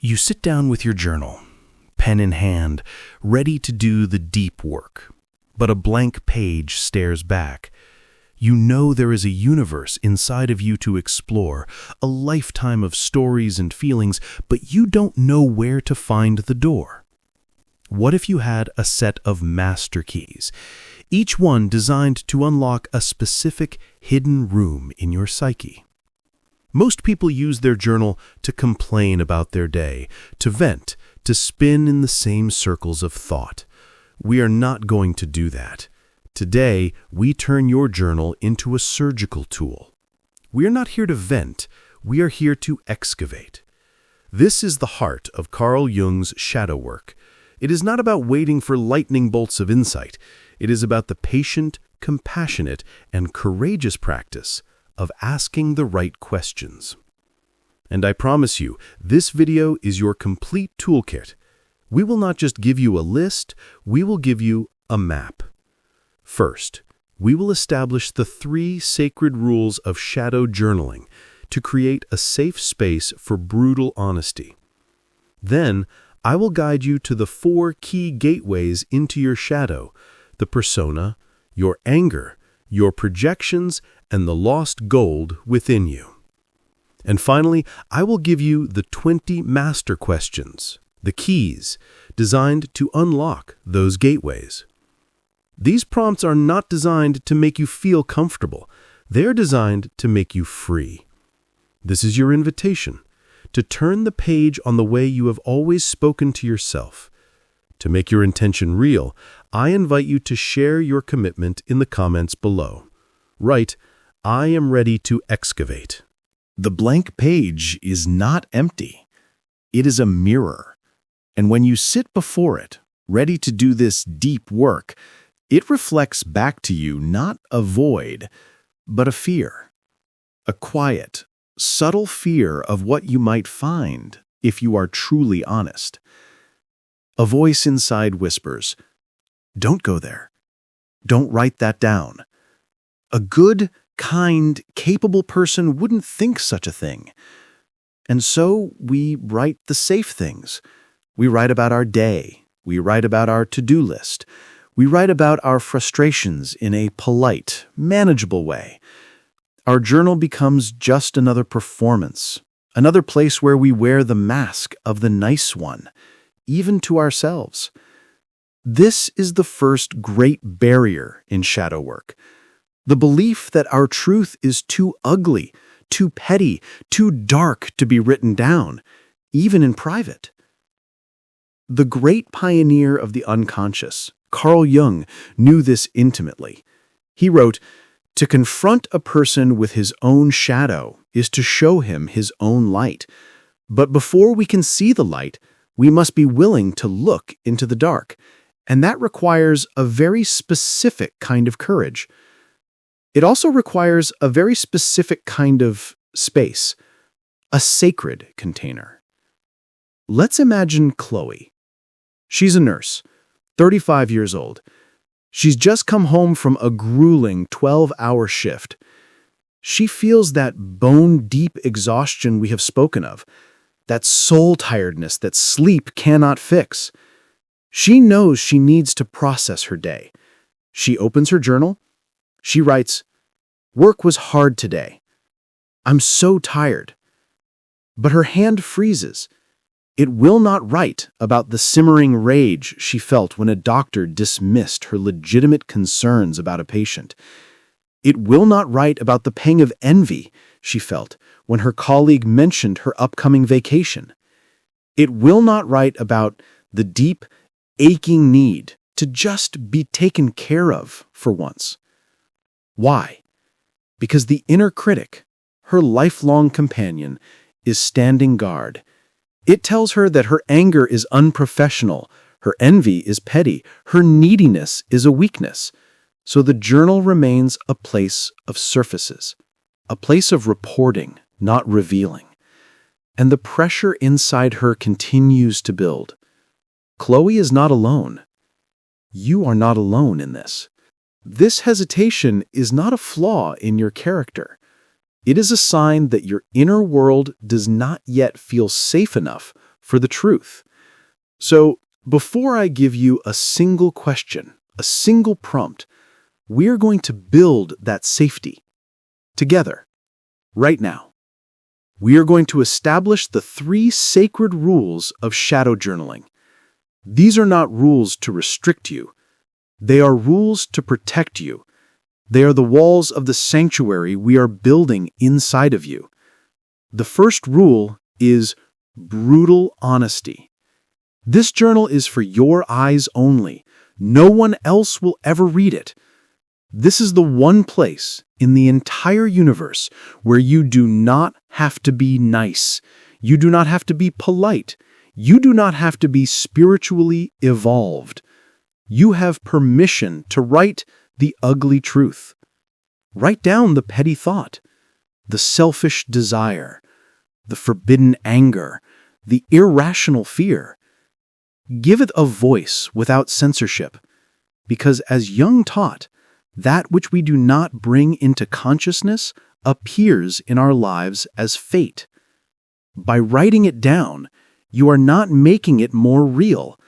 You sit down with your journal, pen in hand, ready to do the deep work. But a blank page stares back. You know there is a universe inside of you to explore, a lifetime of stories and feelings, but you don't know where to find the door. What if you had a set of master keys, each one designed to unlock a specific hidden room in your psyche? Most people use their journal to complain about their day, to vent, to spin in the same circles of thought. We are not going to do that. Today, we turn your journal into a surgical tool. We are not here to vent, we are here to excavate. This is the heart of Carl Jung's shadow work. It is not about waiting for lightning bolts of insight. It is about the patient, compassionate, and courageous practice of asking the right questions. And I promise you, this video is your complete toolkit. We will not just give you a list, we will give you a map. First, we will establish the 3 sacred rules of shadow journaling to create a safe space for brutal honesty. Then, I will guide you to the 4 key gateways into your shadow: the persona, your anger, your projections, and the lost gold within you. And finally, I will give you the 20 master questions, the keys, designed to unlock those gateways. These prompts are not designed to make you feel comfortable. They're designed to make you free. This is your invitation to turn the page on the way you have always spoken to yourself. To make your intention real, I invite you to share your commitment in the comments below. Write, "I am ready to excavate." The blank page is not empty. It is a mirror. And when you sit before it, ready to do this deep work, it reflects back to you not a void, but a fear. A quiet, subtle fear of what you might find if you are truly honest. A voice inside whispers, "Don't go there. Don't write that down." A good, kind, capable person wouldn't think such a thing. And so we write the safe things. We write about our day. We write about our to-do list. We write about our frustrations in a polite, manageable way. Our journal becomes just another performance, another place where we wear the mask of the nice one, even to ourselves. This is the first great barrier in shadow work. The belief that our truth is too ugly, too petty, too dark to be written down, even in private. The great pioneer of the unconscious, Carl Jung, knew this intimately. He wrote, "To confront a person with his own shadow is to show him his own light. But before we can see the light, we must be willing to look into the dark. And that requires a very specific kind of courage. It also requires a very specific kind of space, a sacred container." Let's imagine Chloe. She's a nurse, 35 years old. She's just come home from a grueling 12-hour shift. She feels that bone-deep exhaustion we have spoken of, that soul tiredness that sleep cannot fix. She knows she needs to process her day. She opens her journal. She writes, "Work was hard today. I'm so tired." But her hand freezes. It will not write about the simmering rage she felt when a doctor dismissed her legitimate concerns about a patient. It will not write about the pang of envy she felt when her colleague mentioned her upcoming vacation. It will not write about the deep, aching need to just be taken care of for once. Why? Because the inner critic, her lifelong companion, is standing guard. It tells her that her anger is unprofessional, her envy is petty, her neediness is a weakness. So the journal remains a place of surfaces, a place of reporting, not revealing. And the pressure inside her continues to build. Chloe is not alone. You are not alone in this. This hesitation is not a flaw in your character. It is a sign that your inner world does not yet feel safe enough for the truth. So, before I give you a single question, a single prompt, we're going to build that safety together, right now. We are going to establish the 3 sacred rules of shadow journaling. These are not rules to restrict you. They are rules to protect you. They are the walls of the sanctuary we are building inside of you. The first rule is brutal honesty. This journal is for your eyes only. No one else will ever read it. This is the one place in the entire universe where you do not have to be nice. You do not have to be polite. You do not have to be spiritually evolved. You have permission to write the ugly truth. Write down the petty thought, the selfish desire, the forbidden anger, the irrational fear. Give it a voice without censorship, because as Jung taught, that which we do not bring into consciousness appears in our lives as fate. By writing it down, you are not making it more real.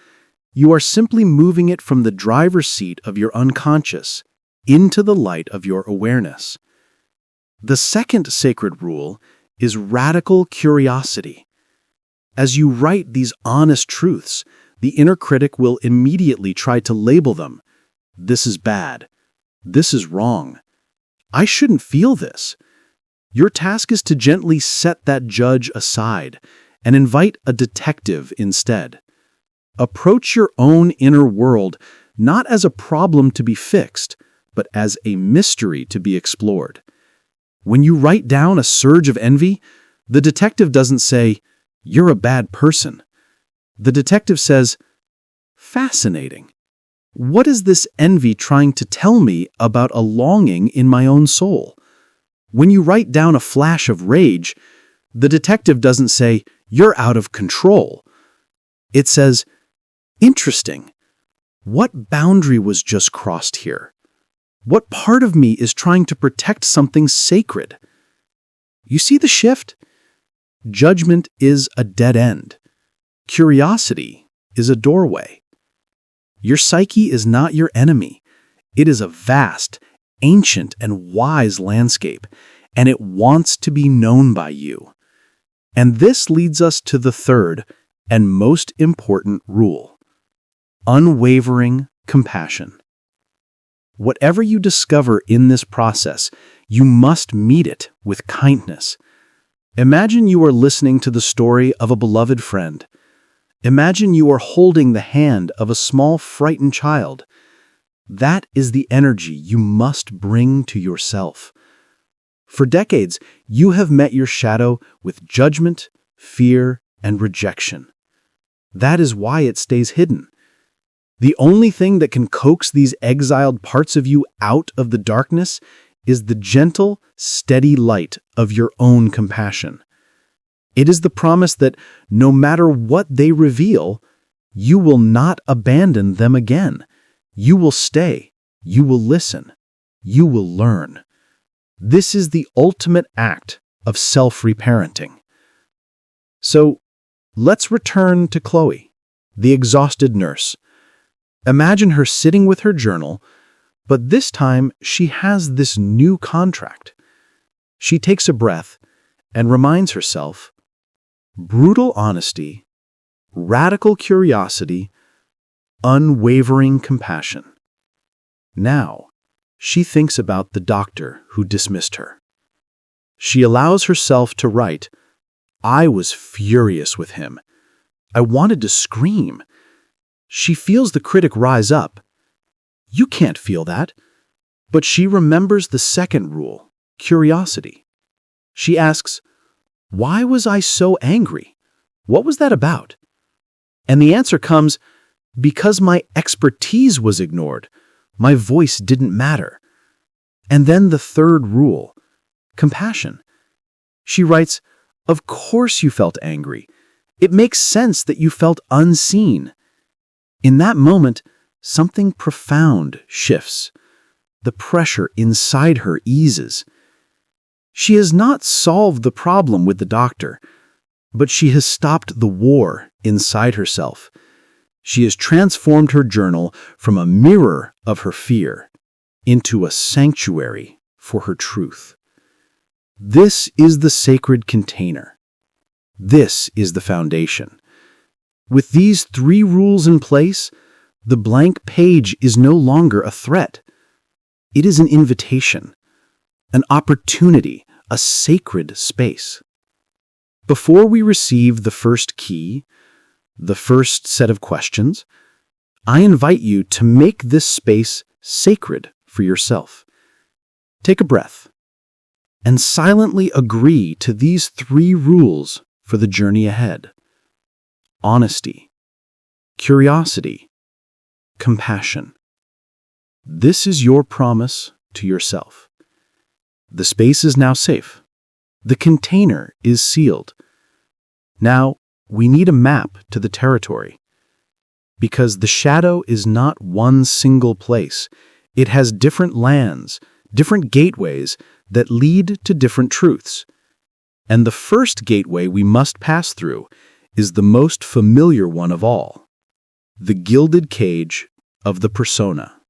You are simply moving it from the driver's seat of your unconscious into the light of your awareness. The second sacred rule is radical curiosity. As you write these honest truths, the inner critic will immediately try to label them. This is bad. This is wrong. I shouldn't feel this. Your task is to gently set that judge aside and invite a detective instead. Approach your own inner world not as a problem to be fixed, but as a mystery to be explored. When you write down a surge of envy, the detective doesn't say, "You're a bad person." The detective says, "Fascinating. What is this envy trying to tell me about a longing in my own soul?" When you write down a flash of rage, the detective doesn't say, "You're out of control." It says, "Interesting. What boundary was just crossed here? What part of me is trying to protect something sacred?" You see the shift? Judgment is a dead end. Curiosity is a doorway. Your psyche is not your enemy. It is a vast, ancient, and wise landscape, and it wants to be known by you. And this leads us to the third and most important rule: unwavering compassion. Whatever you discover in this process, you must meet it with kindness. Imagine you are listening to the story of a beloved friend. Imagine you are holding the hand of a small, frightened child. That is the energy you must bring to yourself. For decades, you have met your shadow with judgment, fear, and rejection. That is why it stays hidden. The only thing that can coax these exiled parts of you out of the darkness is the gentle, steady light of your own compassion. It is the promise that no matter what they reveal, you will not abandon them again. You will stay. You will listen. You will learn. This is the ultimate act of self-reparenting. So, let's return to Chloe, the exhausted nurse. Imagine her sitting with her journal, but this time she has this new contract. She takes a breath and reminds herself, brutal honesty, radical curiosity, unwavering compassion. Now, she thinks about the doctor who dismissed her. She allows herself to write, "I was furious with him. I wanted to scream." She feels the critic rise up. You can't feel that. But she remembers the second rule, curiosity. She asks, "Why was I so angry? What was that about?" And the answer comes, "Because my expertise was ignored. My voice didn't matter." And then the third rule, compassion. She writes, "Of course you felt angry. It makes sense that you felt unseen." In that moment, something profound shifts. The pressure inside her eases. She has not solved the problem with the doctor, but she has stopped the war inside herself. She has transformed her journal from a mirror of her fear into a sanctuary for her truth. This is the sacred container. This is the foundation. With these 3 rules in place, the blank page is no longer a threat. It is an invitation, an opportunity, a sacred space. Before we receive the first key, the first set of questions, I invite you to make this space sacred for yourself. Take a breath and silently agree to these 3 rules for the journey ahead: honesty, curiosity, compassion. This is your promise to yourself. The space is now safe. The container is sealed. Now, we need a map to the territory. Because the shadow is not one single place. It has different lands, different gateways that lead to different truths. And the first gateway we must pass through is the most familiar one of all: the gilded cage of the persona.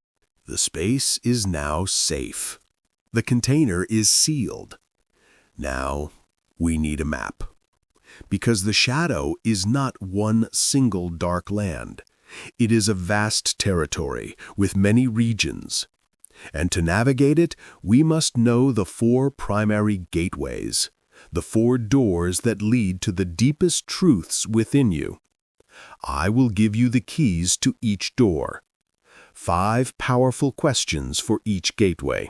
The space is now safe. The container is sealed. Now, we need a map. Because the shadow is not one single dark land. It is a vast territory with many regions. And to navigate it, we must know the 4 primary gateways, the 4 doors that lead to the deepest truths within you. I will give you the keys to each door. 5 powerful questions for each gateway.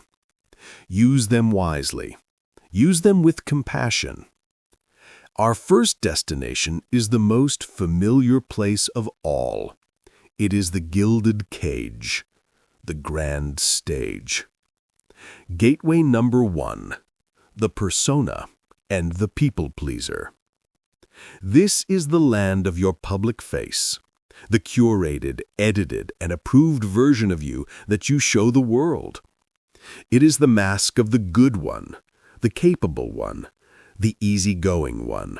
Use them wisely. Use them with compassion. Our first destination is the most familiar place of all. It is the gilded cage, the grand stage. Gateway number 1, the persona and the people-pleaser. This is the land of your public face, the curated, edited, and approved version of you that you show the world. It is the mask of the good one, the capable one, the easygoing one.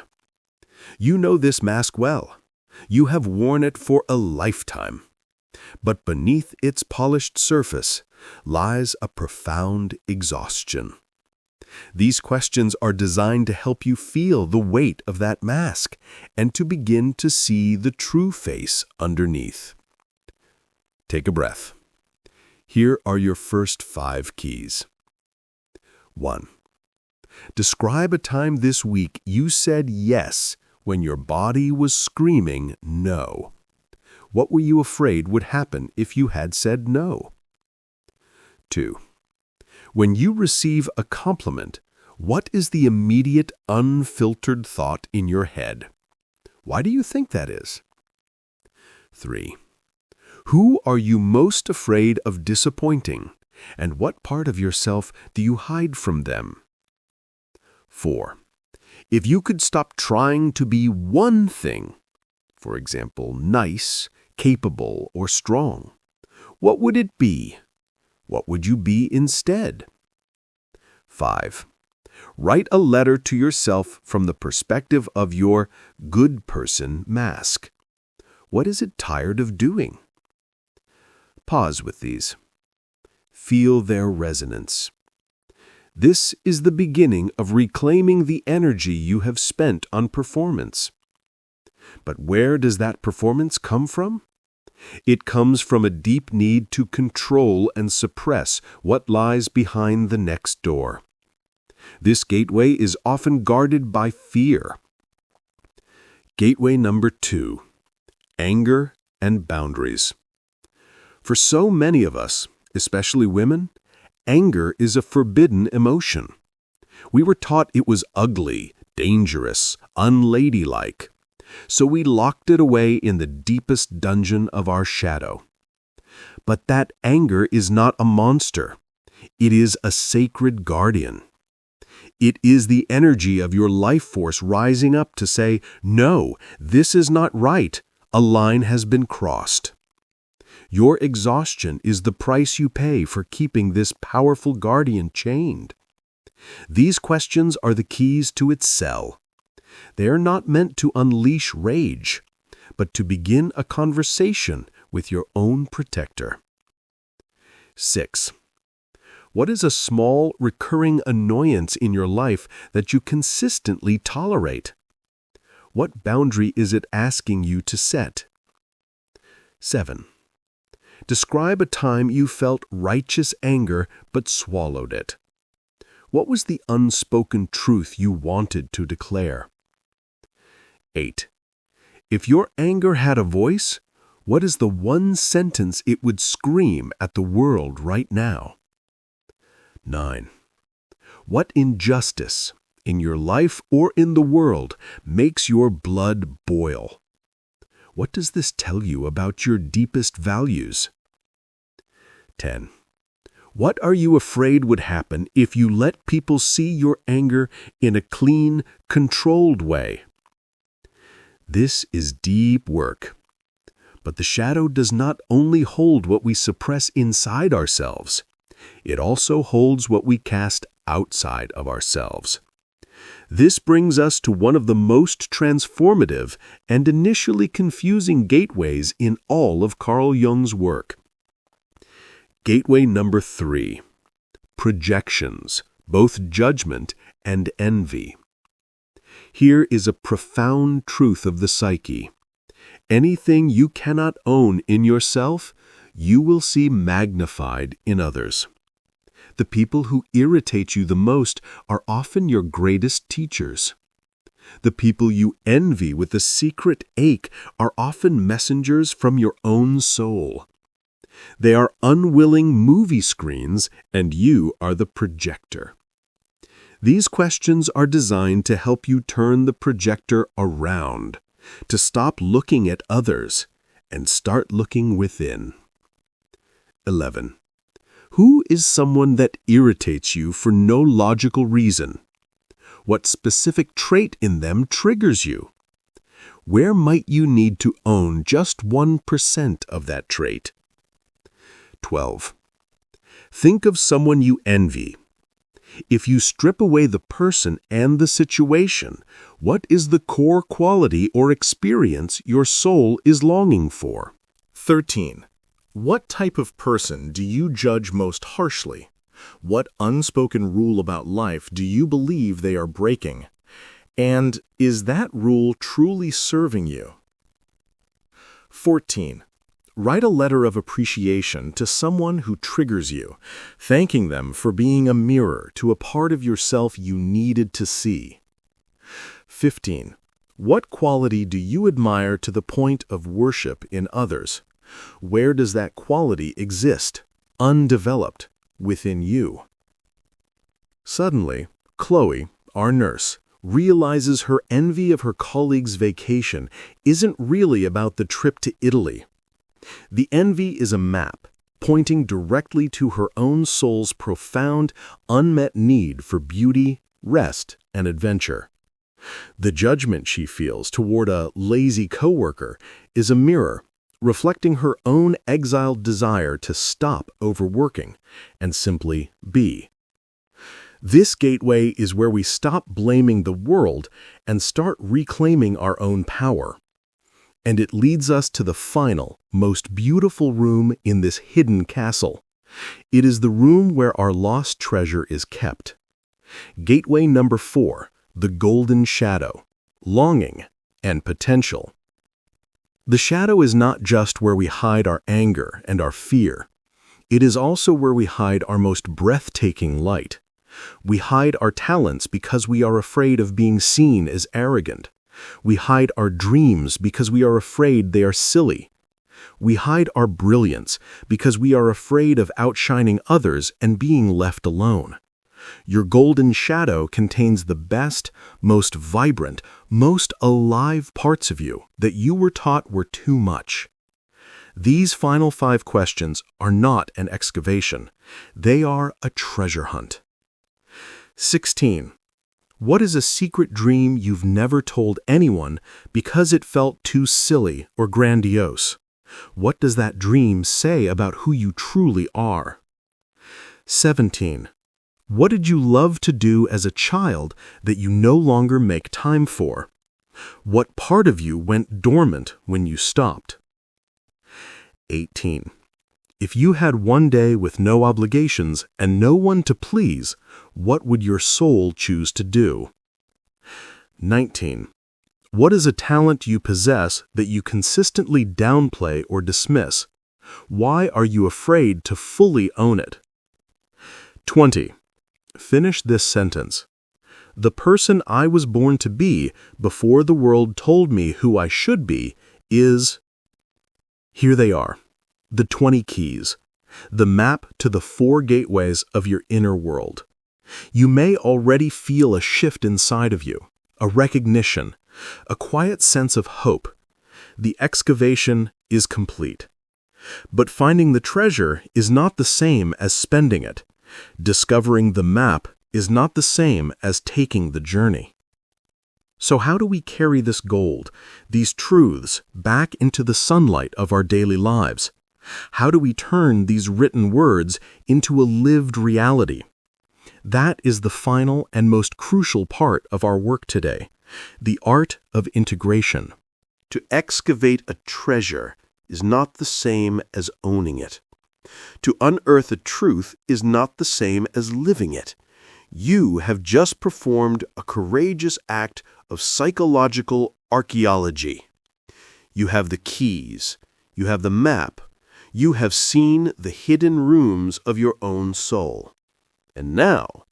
You know this mask well. You have worn it for a lifetime. But beneath its polished surface lies a profound exhaustion. These questions are designed to help you feel the weight of that mask and to begin to see the true face underneath. Take a breath. Here are your first 5 keys. 1. Describe a time this week you said yes when your body was screaming no. What were you afraid would happen if you had said no? 2. When you receive a compliment, what is the immediate, unfiltered thought in your head? Why do you think that is? 3. Who are you most afraid of disappointing, and what part of yourself do you hide from them? 4. If you could stop trying to be one thing, for example, nice, capable, or strong, what would it be? What would you be instead? 5. Write a letter to yourself from the perspective of your good person mask. What is it tired of doing? Pause with these. Feel their resonance. This is the beginning of reclaiming the energy you have spent on performance. But where does that performance come from? It comes from a deep need to control and suppress what lies behind the next door. This gateway is often guarded by fear. Gateway number 2, anger and boundaries. For so many of us, especially women, anger is a forbidden emotion. We were taught it was ugly, dangerous, unladylike. So we locked it away in the deepest dungeon of our shadow. But that anger is not a monster. It is a sacred guardian. It is the energy of your life force rising up to say, no, this is not right. A line has been crossed. Your exhaustion is the price you pay for keeping this powerful guardian chained. These questions are the keys to its cell. They are not meant to unleash rage. but to begin a conversation with your own protector. 6. What is a small, recurring annoyance in your life that you consistently tolerate? What boundary is it asking you to set? 7. Describe a time you felt righteous anger but swallowed it. What was the unspoken truth you wanted to declare? 8. If your anger had a voice, what is the one sentence it would scream at the world right now? 9. What injustice, in your life or in the world, makes your blood boil? What does this tell you about your deepest values? 10. What are you afraid would happen if you let people see your anger in a clean, controlled way? This is deep work. But the shadow does not only hold what we suppress inside ourselves, it also holds what we cast outside of ourselves. This brings us to one of the most transformative and initially confusing gateways in all of Carl Jung's work. Gateway number 3. Projections, both judgment and envy. Here is a profound truth of the psyche. Anything you cannot own in yourself, you will see magnified in others. The people who irritate you the most are often your greatest teachers. The people you envy with a secret ache are often messengers from your own soul. They are unwilling movie screens, and you are the projector. These questions are designed to help you turn the projector around, to stop looking at others and start looking within. 11. Who is someone that irritates you for no logical reason? What specific trait in them triggers you? Where might you need to own just 1% of that trait? 12. Think of someone you envy. If you strip away the person and the situation, what is the core quality or experience your soul is longing for? 13. What type of person do you judge most harshly? What unspoken rule about life do you believe they are breaking? And is that rule truly serving you? 14. Write a letter of appreciation to someone who triggers you, thanking them for being a mirror to a part of yourself you needed to see. 15. What quality do you admire to the point of worship in others? Where does that quality exist, undeveloped, within you? Suddenly, Chloe, our nurse, realizes her envy of her colleague's vacation isn't really about the trip to Italy. The envy is a map pointing directly to her own soul's profound, unmet need for beauty, rest, and adventure. The judgment she feels toward a lazy coworker is a mirror reflecting her own exiled desire to stop overworking and simply be. This gateway is where we stop blaming the world and start reclaiming our own power. And it leads us to the final, most beautiful room in this hidden castle. It is the room where our lost treasure is kept. Gateway number 4, the golden shadow, longing and potential. The shadow is not just where we hide our anger and our fear. It is also where we hide our most breathtaking light. We hide our talents because we are afraid of being seen as arrogant. We hide our dreams because we are afraid they are silly. We hide our brilliance because we are afraid of outshining others and being left alone. Your golden shadow contains the best, most vibrant, most alive parts of you that you were taught were too much. These final 5 questions are not an excavation. They are a treasure hunt. 16. What is a secret dream you've never told anyone because it felt too silly or grandiose? What does that dream say about who you truly are? 17. What did you love to do as a child that you no longer make time for? What part of you went dormant when you stopped? 18. If you had one day with no obligations and no one to please, what would your soul choose to do? 19. What is a talent you possess that you consistently downplay or dismiss? Why are you afraid to fully own it? 20. Finish this sentence. The person I was born to be before the world told me who I should be is... Here they are, the 20 keys, the map to the 4 gateways of your inner world. You may already feel a shift inside of you, a recognition, a quiet sense of hope. The excavation is complete. But finding the treasure is not the same as spending it. Discovering the map is not the same as taking the journey. So how do we carry this gold, these truths, back into the sunlight of our daily lives? How do we turn these written words into a lived reality? That is the final and most crucial part of our work today, the art of integration. To excavate a treasure is not the same as owning it. To unearth a truth is not the same as living it. You have just performed a courageous act of psychological archaeology. You have the keys. You have the map. You have seen the hidden rooms of your own soul. And now,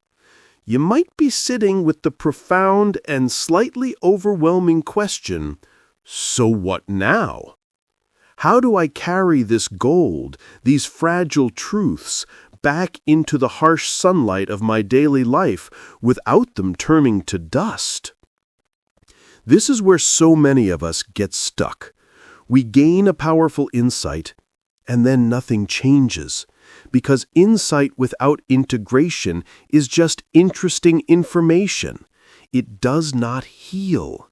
you might be sitting with the profound and slightly overwhelming question, so what now? How do I carry this gold, these fragile truths, back into the harsh sunlight of my daily life without them turning to dust? This is where so many of us get stuck. We gain a powerful insight, and then nothing changes, because insight without integration is just interesting information. It does not heal.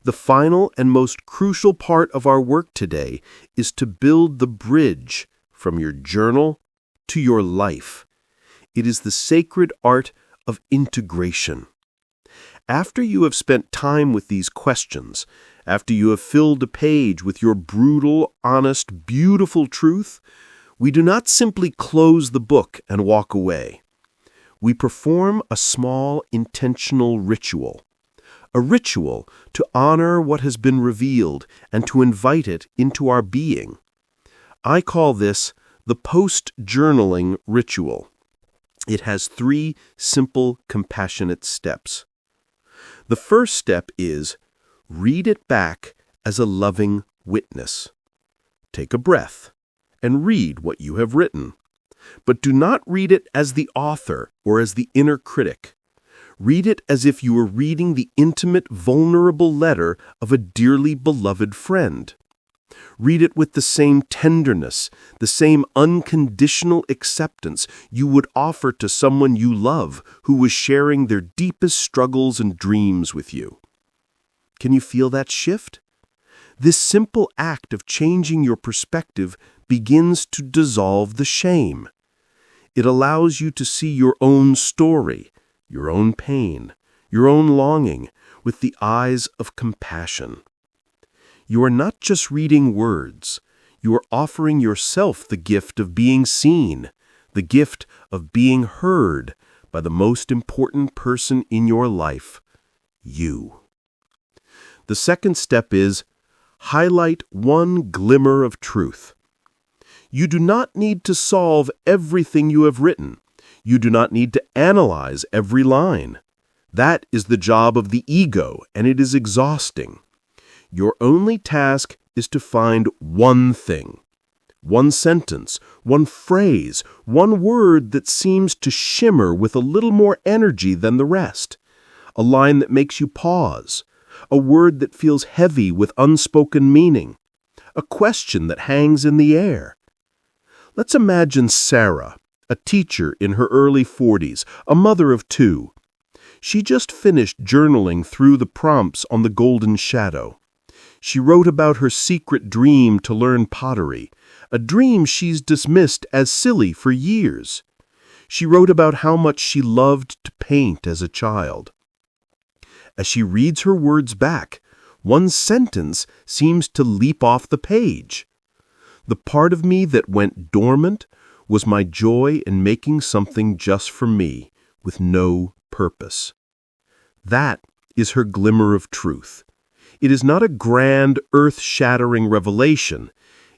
The final and most crucial part of our work today is to build the bridge from your journal to your life. It is the sacred art of integration. After you have spent time with these questions, after you have filled a page with your brutal, honest, beautiful truth, we do not simply close the book and walk away. We perform a small, intentional ritual. A ritual to honor what has been revealed and to invite it into our being. I call this the post-journaling ritual. It has 3 simple, compassionate steps. The first step is read it back as a loving witness. Take a breath and read what you have written. But do not read it as the author or as the inner critic. Read it as if you were reading the intimate, vulnerable letter of a dearly beloved friend. Read it with the same tenderness, the same unconditional acceptance you would offer to someone you love who was sharing their deepest struggles and dreams with you. Can you feel that shift? This simple act of changing your perspective begins to dissolve the shame. It allows you to see your own story, your own pain, your own longing, with the eyes of compassion. You are not just reading words. You are offering yourself the gift of being seen, the gift of being heard by the most important person in your life, you. The second step is highlight one glimmer of truth. You do not need to solve everything you have written. You do not need to analyze every line. That is the job of the ego, and it is exhausting. Your only task is to find one thing, one sentence, one phrase, one word that seems to shimmer with a little more energy than the rest, a line that makes you pause, a word that feels heavy with unspoken meaning, a question that hangs in the air. Let's imagine Sarah, a teacher in her early 40s, a mother of 2. She just finished journaling through the prompts on the Golden Shadow. She wrote about her secret dream to learn pottery, a dream she's dismissed as silly for years. She wrote about how much she loved to paint as a child. As she reads her words back, One sentence seems to leap off the page. The part of me that went dormant was my joy in making something just for me, with no purpose. That is her glimmer of truth. It is not a grand, earth-shattering revelation.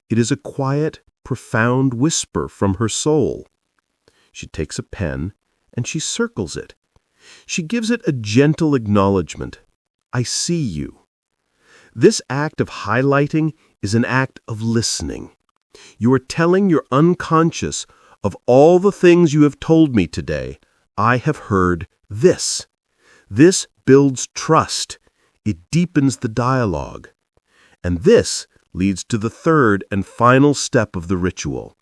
It is a quiet, profound whisper from her soul. She takes a pen and she circles it. She gives it a gentle acknowledgement. I see you. This act of highlighting is an act of listening. You are telling your unconscious, of all the things you have told me today, I have heard this. This builds trust. It deepens the dialogue. And this leads to the third and final step of the ritual,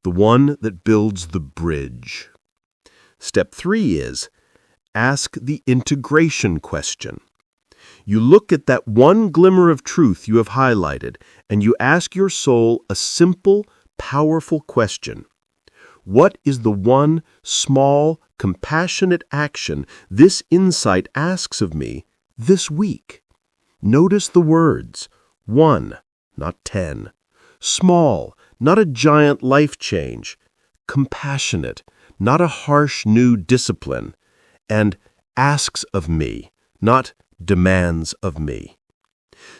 the one that builds the bridge. Step 3 is, ask the integration question. You look at that one glimmer of truth you have highlighted, and you ask your soul a simple, powerful question. What is the one small, compassionate action this insight asks of me this week? Notice the words, 1, not 10. Small, not a giant life change. Compassionate, not a harsh new discipline. And asks of me, not demands of me.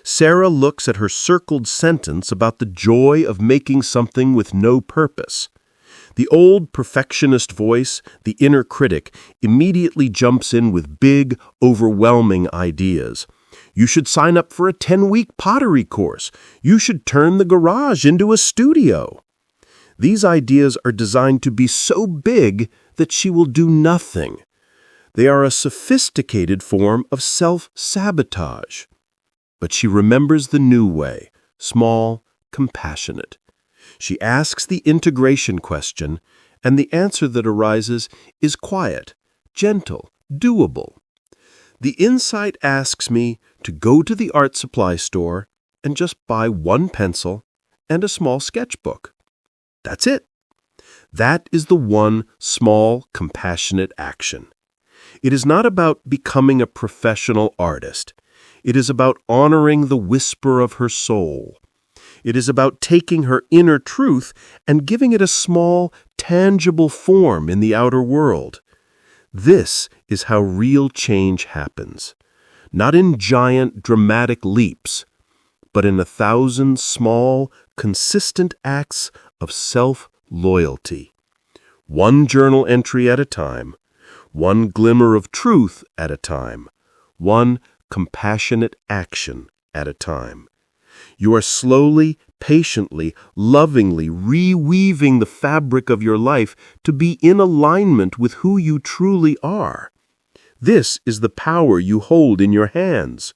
Sarah looks at her circled sentence about the joy of making something with no purpose. The old perfectionist voice, the inner critic, immediately jumps in with big, overwhelming ideas. You should sign up for a 10-week pottery course. You should turn the garage into a studio. These ideas are designed to be so big that she will do nothing. They are a sophisticated form of self-sabotage. But she remembers the new way, small, compassionate. She asks the integration question, and the answer that arises is quiet, gentle, doable. The insight asks me to go to the art supply store and just buy one pencil and a small sketchbook. That's it. That is the one small, compassionate action. It is not about becoming a professional artist. It is about honoring the whisper of her soul. It is about taking her inner truth and giving it a small, tangible form in the outer world. This is how real change happens, not in giant, dramatic leaps, but in 1,000 small, consistent acts of self-loyalty. One journal entry at a time, one glimmer of truth at a time, one compassionate action at a time. You are slowly, patiently, lovingly reweaving the fabric of your life to be in alignment with who you truly are. This is the power you hold in your hands.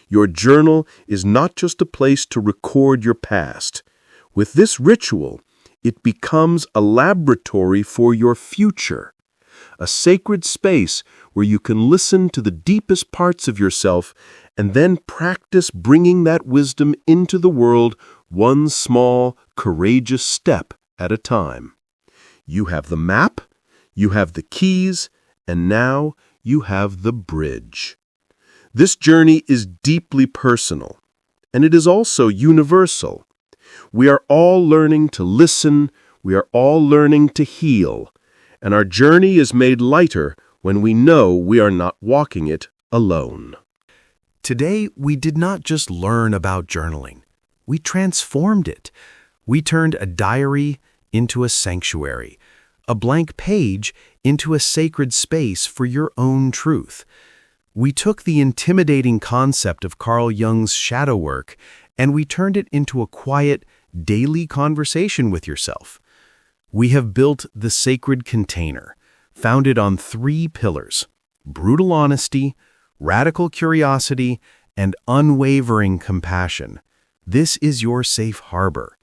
Your journal is not just a place to record your past. With this ritual, it becomes a laboratory for your future, a sacred space where you can listen to the deepest parts of yourself and then practice bringing that wisdom into the world one small, courageous step at a time. You have the map, you have the keys, and now you have the bridge. This journey is deeply personal, and it is also universal. We are all learning to listen, we are all learning to heal, and our journey is made lighter when we know we are not walking it alone. Today, we did not just learn about journaling. We transformed it. We turned a diary into a sanctuary, a blank page into a sacred space for your own truth. We took the intimidating concept of Carl Jung's shadow work and we turned it into a quiet, daily conversation with yourself. We have built the sacred container, founded on 3 pillars: brutal honesty, radical curiosity, and unwavering compassion. This is your safe harbor.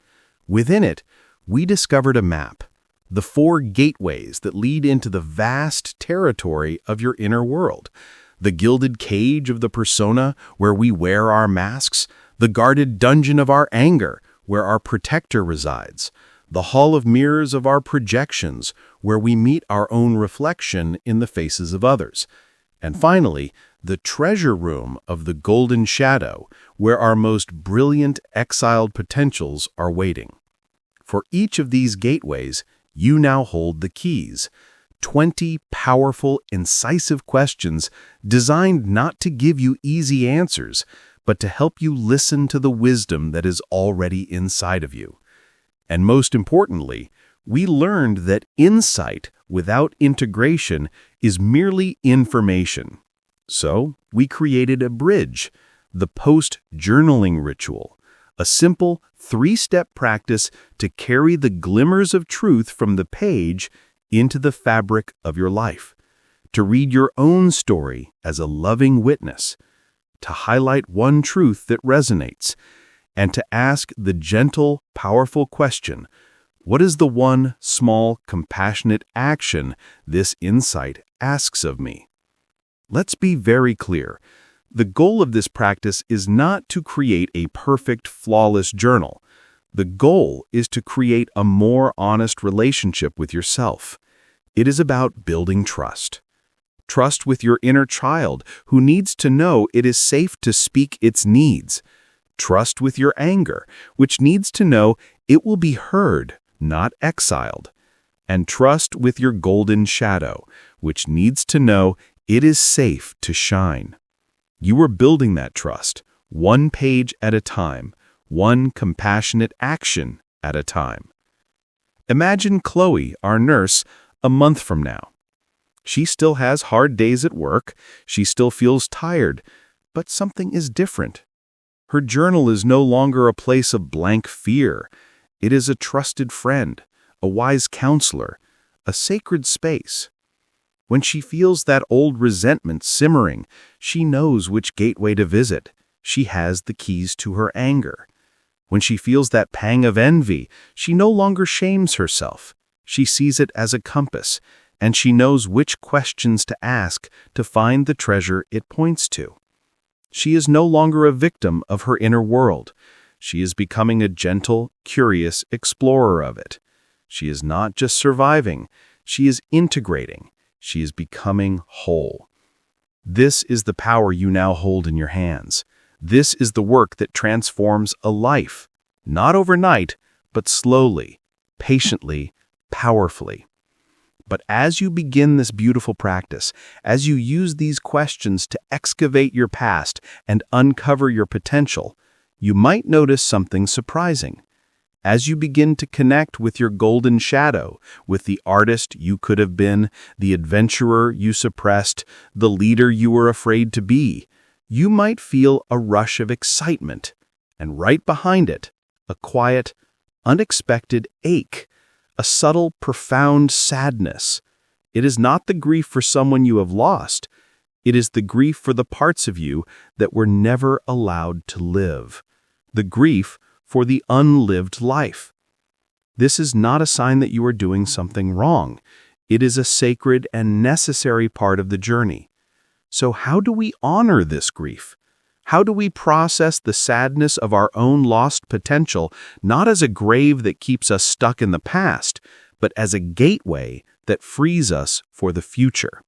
Within it, we discovered a map, the 4 gateways that lead into the vast territory of your inner world, the gilded cage of the persona where we wear our masks, the guarded dungeon of our anger where our protector resides, the hall of mirrors of our projections where we meet our own reflection in the faces of others. And finally, the treasure room of the golden shadow, where our most brilliant exiled potentials are waiting. For each of these gateways, you now hold the keys. 20 powerful, incisive questions designed not to give you easy answers, but to help you listen to the wisdom that is already inside of you. And most importantly, we learned that insight without integration is merely information. So, we created a bridge, the post-journaling ritual, a simple 3-step practice to carry the glimmers of truth from the page into the fabric of your life, to read your own story as a loving witness, to highlight one truth that resonates, and to ask the gentle, powerful question, what is the one small, compassionate action this insight asks of me? Let's be very clear. The goal of this practice is not to create a perfect, flawless journal. The goal is to create a more honest relationship with yourself. It is about building trust. Trust with your inner child who needs to know it is safe to speak its needs. Trust with your anger, which needs to know it will be heard, not exiled. And trust with your golden shadow, which needs to know it is safe to shine. You are building that trust, one page at a time, one compassionate action at a time. Imagine Chloe, our nurse, a month from now. She still has hard days at work, she still feels tired, but something is different. Her journal is no longer a place of blank fear. It is a trusted friend, a wise counselor, a sacred space. When she feels that old resentment simmering, she knows which gateway to visit. She has the keys to her anger. When she feels that pang of envy, she no longer shames herself. She sees it as a compass, and she knows which questions to ask to find the treasure it points to. She is no longer a victim of her inner world. She is becoming a gentle, curious explorer of it. She is not just surviving, she is integrating. She is becoming whole. This is the power you now hold in your hands. This is the work that transforms a life, not overnight, but slowly, patiently, powerfully. But as you begin this beautiful practice, as you use these questions to excavate your past and uncover your potential, you might notice something surprising. As you begin to connect with your golden shadow, with the artist you could have been, the adventurer you suppressed, the leader you were afraid to be, you might feel a rush of excitement, and right behind it, a quiet, unexpected ache, a subtle, profound sadness. It is not the grief for someone you have lost. It is the grief for the parts of you that were never allowed to live. The grief for the unlived life. This is not a sign that you are doing something wrong. It is a sacred and necessary part of the journey. So how do we honor this grief? How do we process the sadness of our own lost potential, not as a grave that keeps us stuck in the past, but as a gateway that frees us for the future?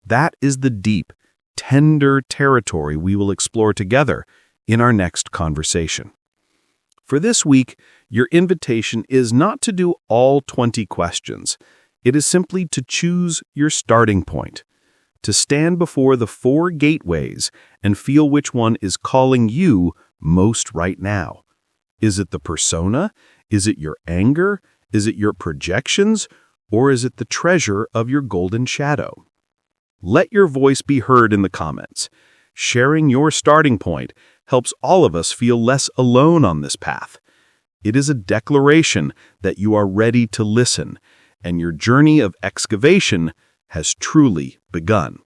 That is the deep, tender territory we will explore together in our next conversation. For this week, your invitation is not to do all 20 questions. It is simply to choose your starting point, to stand before the 4 gateways and feel which one is calling you most right now. Is it the persona? Is it your anger? Is it your projections? Or is it the treasure of your golden shadow? Let your voice be heard in the comments. Sharing your starting point helps all of us feel less alone on this path. It is a declaration that you are ready to listen, and your journey of excavation has truly begun.